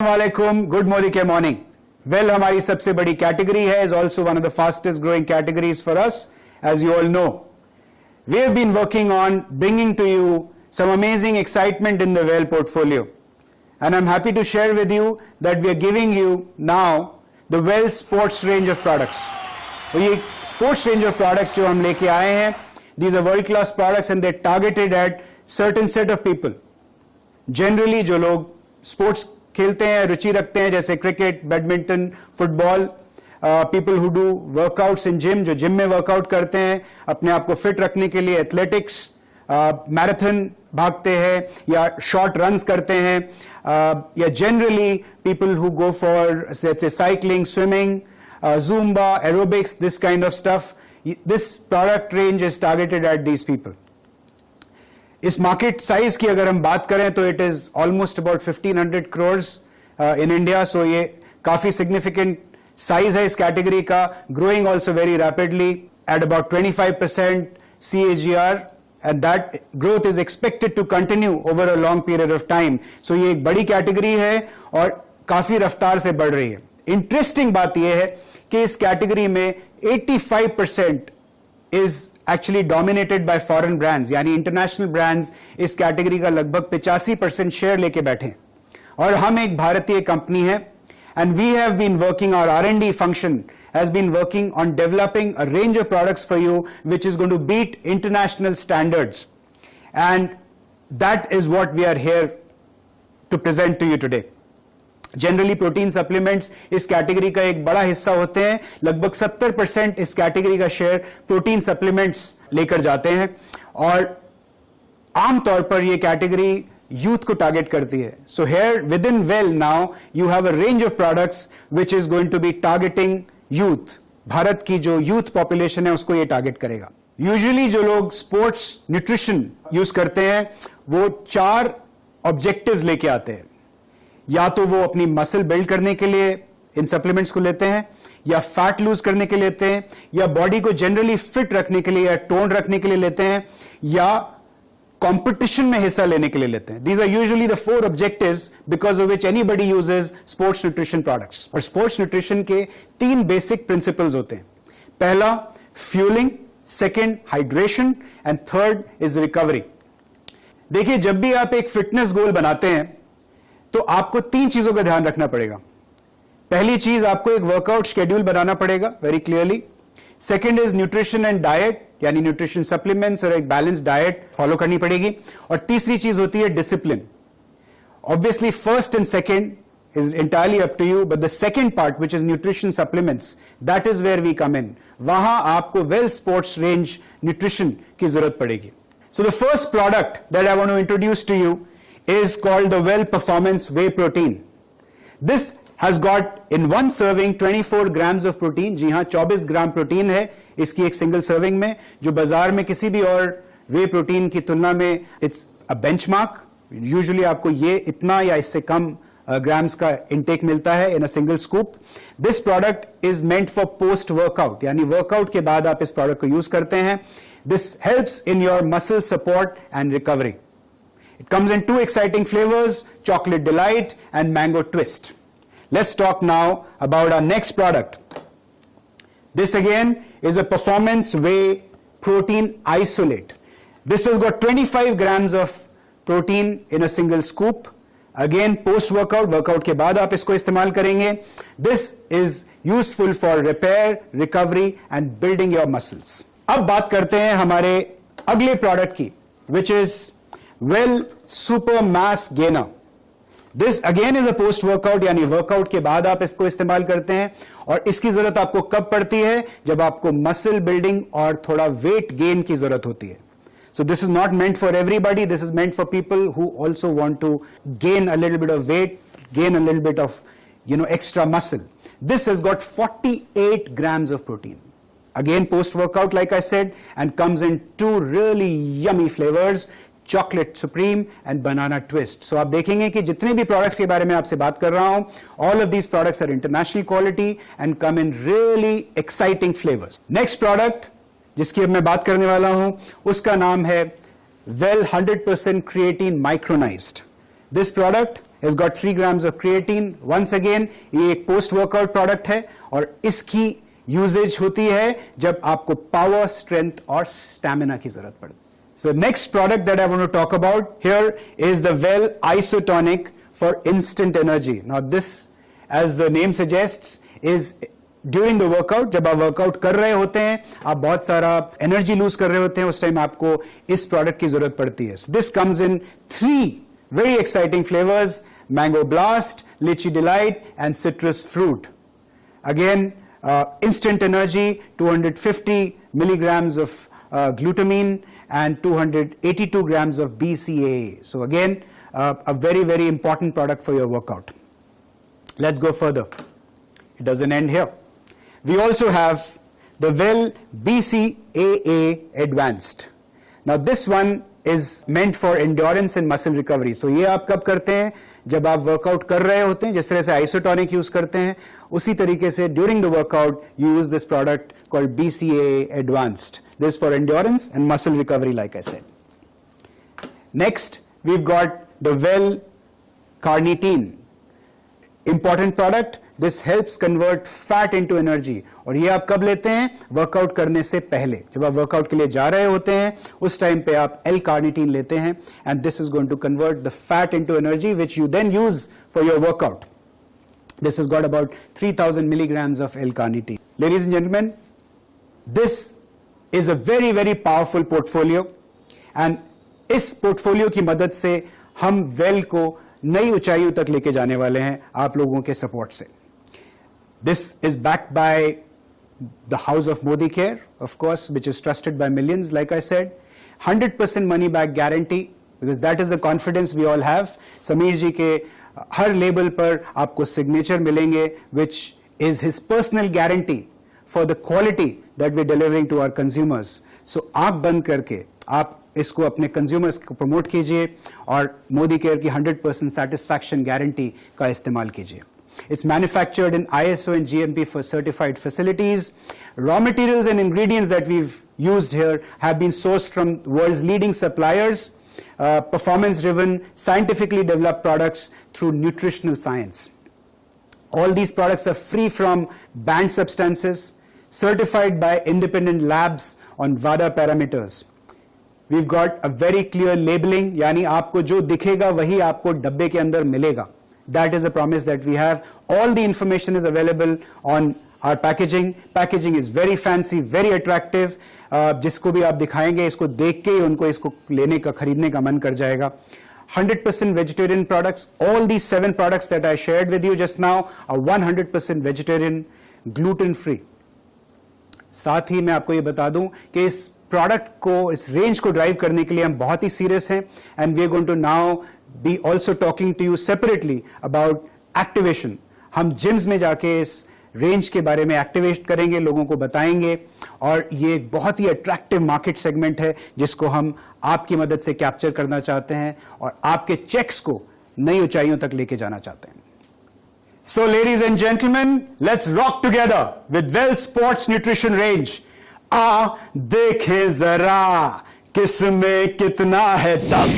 वालेकुम, good morning के morning. Well, हमारी सबसे बड़ी कैटेगरी है, is also one of the fastest growing categories for us, as you all know. We have been working on bringing to you some amazing excitement in the Well portfolio, and I'm happy to share with you that we are giving you now the Well sports range of products. तो ये sports range of products जो हम लेके आए हैं, these are world class products and they're targeted at certain set of people. Generally जो लोग sports खेलते हैं, रुचि रखते हैं, जैसे cricket, badminton, football, people who do workouts in gym, जो जिम में वर्कआउट करते हैं अपने आप को फिट रखने के लिए, एथलेटिक्स, मैराथन भागते हैं या शॉर्ट रन्स करते हैं, या generally people who go for cycling, swimming, zumba, aerobics, this kind of stuff. This product range is targeted at these people. इस मार्केट साइज की अगर हम बात करें तो it is almost about 1500 crores in India. So ये काफी significant size है इस कैटेगरी का, growing also very rapidly at about 25% CAGR, and that growth is expected to continue over a long period of time. So ये एक बड़ी category है और काफी रफ्तार से बढ़ रही है. इंटरेस्टिंग बात यह है कि इस कैटेगरी में 85% is actually dominated by foreign brands, यानी इंटरनेशनल ब्रांड्स इस कैटेगरी का लगभग 85% शेयर लेके बैठे हैं. और हम एक भारतीय कंपनी है, and we have been working, our R&D function has been working on developing a range of products for you which is going to beat international standards, and that is what we are here to present to you today. Generally protein supplements इस category का एक बड़ा हिस्सा होते हैं, लगभग 70% इस category का शेयर प्रोटीन सप्लीमेंट्स लेकर जाते हैं, और आमतौर पर यह कैटेगरी यूथ को टारगेट करती है. So here within well now you have a range of products which is going to be targeting youth. भारत की जो यूथ पॉपुलेशन है उसको यह टारगेट करेगा. यूजुअली जो लोग स्पोर्ट्स न्यूट्रिशन यूज करते हैं वो 4 ऑब्जेक्टिव्स लेके आते हैं. या तो वो अपनी मसल बिल्ड करने के लिए इन सप्लीमेंट्स को लेते हैं, या फैट लूज करने के लिए लेते हैं, या बॉडी को जनरली फिट रखने के लिए या टोन रखने के लिए लेते हैं, या कंपटीशन में हिस्सा लेने के लिए लेते हैं. These are usually the 4 objectives because of which anybody uses sports nutrition products. और स्पोर्ट्स न्यूट्रिशन के 3 बेसिक प्रिंसिपल्स होते हैं. पहला fueling, second hydration, and third is recovery. देखिए, जब भी आप एक फिटनेस गोल बनाते हैं तो आपको 3 चीजों का ध्यान रखना पड़ेगा. पहली चीज, आपको एक वर्कआउट शेड्यूल बनाना पड़ेगा very clearly. Second is nutrition and diet, यानी न्यूट्रिशन सप्लीमेंट्स और एक बैलेंस डाइट फॉलो करनी पड़ेगी. और तीसरी चीज होती है discipline. Obviously first and second is entirely up to you, but the second part, which is nutrition supplements, that is where we come in. वहां आपको well sports range nutrition की जरूरत पड़ेगी. So the first product that I want to introduce to you is called the Well Performance Whey Protein. This has got in one serving 24 grams of protein. जी हाँ, 24 gram protein है इसकी एक single serving में, जो बाजार में किसी भी और वे प्रोटीन की तुलना में इट्स अ बेंचमार्क. यूजुअली आपको ये इतना या इससे कम ग्राम्स का इंटेक मिलता है in a single scoop. This product is meant for post workout, यानी वर्कआउट के बाद आप इस प्रोडक्ट को यूज करते हैं. This helps in your muscle support and recovery. It comes in 2 exciting flavors, Chocolate Delight and Mango Twist. Let's talk now about our next product. This again is a Performance Whey Protein Isolate. This has got 25 grams of protein in a single scoop. Again, post-workout, workout के बाद आप इसको इस्तेमाल करेंगे. This is useful for repair, recovery and building your muscles. अब बात करते हैं हमारे अगले प्रोडक्ट की, which is Well Super Mass Gainer. This again is a post workout, यानी वर्कआउट के बाद आप इसको इस्तेमाल करते हैं. और इसकी जरूरत आपको कब पड़ती है? जब आपको मसल बिल्डिंग और थोड़ा वेट गेन की जरूरत होती है. So this is not meant for everybody. This is meant for people who also want to gain a little bit of weight, gain a little bit of, extra muscle. This has got 48 grams of protein. Again, post workout, like I said, and comes in 2 really yummy flavors. Chocolate supreme and banana twist. So आप देखेंगे कि जितने भी products के बारे में आपसे बात कर रहा हूं, all of these products are international quality and come in really exciting flavours. Next product जिसकी अब मैं बात करने वाला हूं उसका नाम है well 100% creatine micronized. This product has got 3 grams of creatine. Once again, ये एक post workout product है और इसकी यूजेज होती है जब आपको पावर, स्ट्रेंथ और स्टैमिना की जरूरत पड़ती है. So the next product that I want to talk about here is the Well Isotonic for instant energy. Now this, as the name suggests, is during the workout. जब आप workout कर रहे होते हैं, आप बहुत सारा एनर्जी लूज कर रहे होते हैं, उस टाइम आपको इस प्रोडक्ट की जरूरत पड़ती है. So this comes in 3 very exciting flavors: Mango Blast, Lychee Delight and Citrus Fruit. Again, instant energy, 250 milligrams of glutamine and 282 grams of BCAA. So again, a very, very important product for your workout. Let's go further. It doesn't end here. We also have the Well BCAA Advanced. Now this one is meant for endurance and muscle recovery. So ये आप कब करते हैं? जब आप workout कर रहे होते हैं, जिस तरह से आइसोटोनिक यूज करते हैं, उसी तरीके से during the workout you use this product called BCAA Advanced. This is for endurance and muscle recovery, like I said. Next, we've got the Well Carnitine. Important product. This helps convert fat into energy. और ये आप कब लेते हैं? Workout करने से पहले. जब आप वर्कआउट के लिए जा रहे होते हैं, उस टाइम पे आप L-carnitine लेते हैं, and this is going to convert the fat into energy, which you then use for your workout. This has got about 3,000 milligrams of L-carnitine. Ladies and gentlemen, this is a very, very powerful portfolio, and इस portfolio की मदद से हम Well को नई ऊंचाइयों तक लेके जाने वाले हैं आप लोगों के सपोर्ट से. This is backed by the House of Modi Care, of course, which is trusted by millions, like I said. 100% money back guarantee, because that is the confidence we all have. Sameer जी के हर label पर आपको signature मिलेंगे, which is his personal guarantee for the quality that we're delivering to our consumers. So आंख बंद करके आप इसको अपने कंज्यूमर्स को प्रमोट कीजिए और मोदी केयर की 100% satisfaction guarantee का इस्तेमाल कीजिए. It's manufactured in ISO and GMP for certified facilities. Raw materials and ingredients that we've used here have been sourced from the world's leading suppliers, performance-driven, scientifically developed products through nutritional science. All these products are free from banned substances, certified by independent labs on WADA parameters. We've got a very clear labeling, यानी आपको जो दिखेगा वही आपको डब्बे के अंदर मिलेगा. That is a promise that we have. All the information is available on our packaging. Packaging is very fancy, very attractive. जिसको भी आप दिखाएंगे, इसको देख के ही उनको इसको लेने का, खरीदने का मन कर जाएगा. 100% vegetarian products. All these 7 products that I shared with you just now are 100% vegetarian, gluten free. साथ ही मैं आपको ये बता दूं कि इस प्रोडक्ट को, इस रेंज को ड्राइव करने के लिए हम बहुत ही सीरियस हैं, and we are going to now be also talking to you separately about activation. हम जिम्स में जाके इस रेंज के बारे में एक्टिवेट करेंगे, लोगों को बताएंगे, और ये एक बहुत ही अट्रैक्टिव मार्केट सेगमेंट है जिसको हम आपकी मदद से कैप्चर करना चाहते हैं और आपके चेक्स को नई ऊंचाइयों तक लेके जाना चाहते हैं. So ladies and gentlemen, let's rock together with Well Sports Nutrition Range. देखे जरा किसमें कितना है दम.